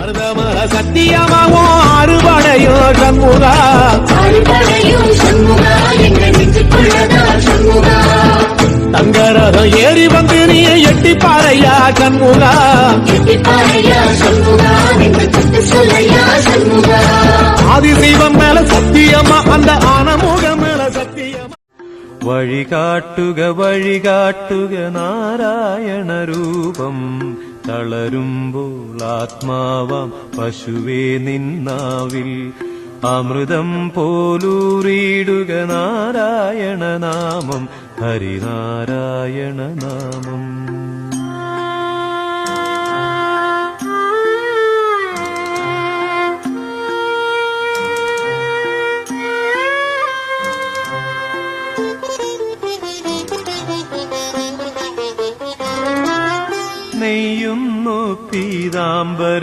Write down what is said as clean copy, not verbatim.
மருதமல சத்தியமாவோ அறுபடையோ சண்முகா தங்கரதம் ஏறி வந்து நீ எட்டி பாறையா சண்முகா ஆதிசைவம் மேல சத்தியமா அந்த ஆனமுகம் மேல சத்தியமா വഴികാട്ടുക വഴികാട്ടുക നാരായണ രൂപം തളരുമ്പോൾ ആത്മാവാം പശുവേ നിന്നാവിൽ അമൃതം പോലൂറിയിടുക നാരായണ നാമം ഹരിനാരായണ നാമം നെയ്യുന്നു പീതാംബര